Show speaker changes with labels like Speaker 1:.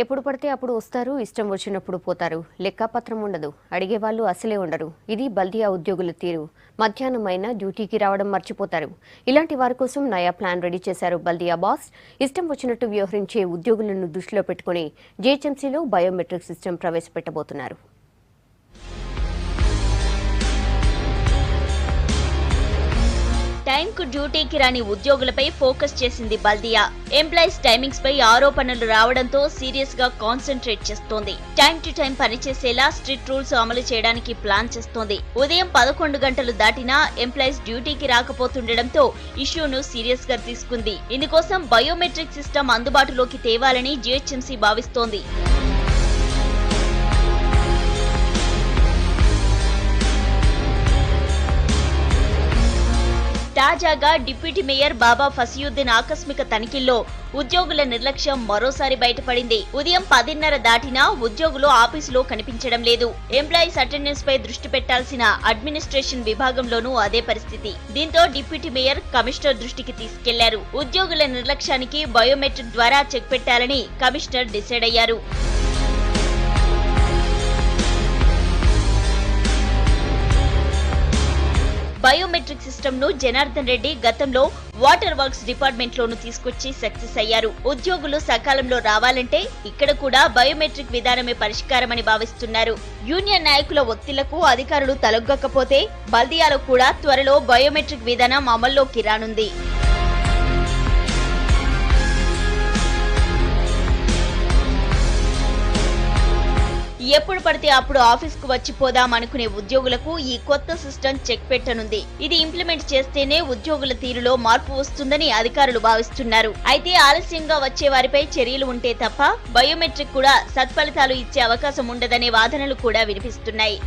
Speaker 1: ఎప్పుడు పడితే అప్పుడు వస్తారు, ఇష్టం వచ్చినప్పుడు పోతారు. లెక్కాపత్రం ఉండదు, అడిగేవాళ్ళు అసలే ఉండరు. ఇది బల్దియా ఉద్యోగుల తీరు. మధ్యాహ్నం అయినా డ్యూటీకి రావడం మర్చిపోతారు. ఇలాంటి వారి కోసం నయా ప్లాన్ రెడీ చేశారు బల్దియా బాస్. ఇష్టం వచ్చినట్టు వ్యవహరించే ఉద్యోగులను దృష్టిలో పెట్టుకుని జీహెచ్ఎంసీలో బయోమెట్రిక్ సిస్టమ్ ప్రవేశపెట్టబోతున్నారు.
Speaker 2: టైంకు డ్యూటీకి రాని ఉద్యోగులపై ఫోకస్ చేసింది బల్దియా. ఎంప్లాయీస్ టైమింగ్స్ పై ఆరోపణలు రావడంతో సీరియస్ గా కాన్సంట్రేట్ చేస్తోంది. టైం టు టైం పనిచేసేలా స్ట్రిక్ట్ రూల్స్ అమలు చేయడానికి ప్లాన్ చేస్తోంది. ఉదయం 11 గంటలు దాటినా ఎంప్లాయీస్ డ్యూటీకి రాకపోతుండటంతో ఇష్యూను సీరియస్ గా తీసుకుంది. ఇందుకోసం బయోమెట్రిక్ సిస్టమ్ అందుబాటులోకి తేవాలని జీహెచ్ఎంసీ భావిస్తోంది. తాజాగా డిప్యూటీ మేయర్ బాబా ఫసియుద్దీన్ ఆకస్మిక తనిఖీల్లో ఉద్యోగుల నిర్లక్ష్యం మరోసారి బయటపడింది. ఉదయం 10:30 దాటినా ఉద్యోగులు ఆఫీసులో కనిపించడం లేదు. ఎంప్లాయీస్ అటెండెన్స్ పై దృష్టి పెట్టాల్సిన అడ్మినిస్ట్రేషన్ విభాగంలోనూ అదే పరిస్థితి. దీంతో డిప్యూటీ మేయర్ కమిషనర్ దృష్టికి తీసుకెళ్లారు. ఉద్యోగుల నిర్లక్ష్యానికి బయోమెట్రిక్ ద్వారా చెక్ పెట్టాలని కమిషనర్ డిసైడ్ అయ్యారు. బయోమెట్రిక్ సిస్టమ్ ను జనార్దన్ రెడ్డి గతంలో వాటర్ వర్క్స్ డిపార్ట్మెంట్ లోను తీసుకొచ్చి సక్సెస్ అయ్యారు. ఉద్యోగులు సకాలంలో రావాలంటే ఇక్కడ కూడా బయోమెట్రిక్ విధానమే పరిష్కారమని భావిస్తున్నారు. యూనియన్ నాయకుల ఒత్తిళ్లకు అధికారులు తలొగ్గకపోతే బల్దియాలో కూడా త్వరలో బయోమెట్రిక్ విధానం అమల్లోకి రానుంది. ఎప్పుడు పడితే అప్పుడు ఆఫీస్కు వచ్చిపోదాం అనుకునే ఉద్యోగులకు ఈ కొత్త సిస్టమ్ చెక్ పెట్టనుంది. ఇది ఇంప్లిమెంట్ చేస్తేనే ఉద్యోగుల తీరులో మార్పు వస్తుందని అధికారులు భావిస్తున్నారు. అయితే ఆలస్యంగా వచ్చే వారిపై చర్యలు ఉంటే తప్ప బయోమెట్రిక్ కూడా సత్ఫలితాలు ఇచ్చే అవకాశం ఉండదనే వాదనలు కూడా వినిపిస్తున్నాయి.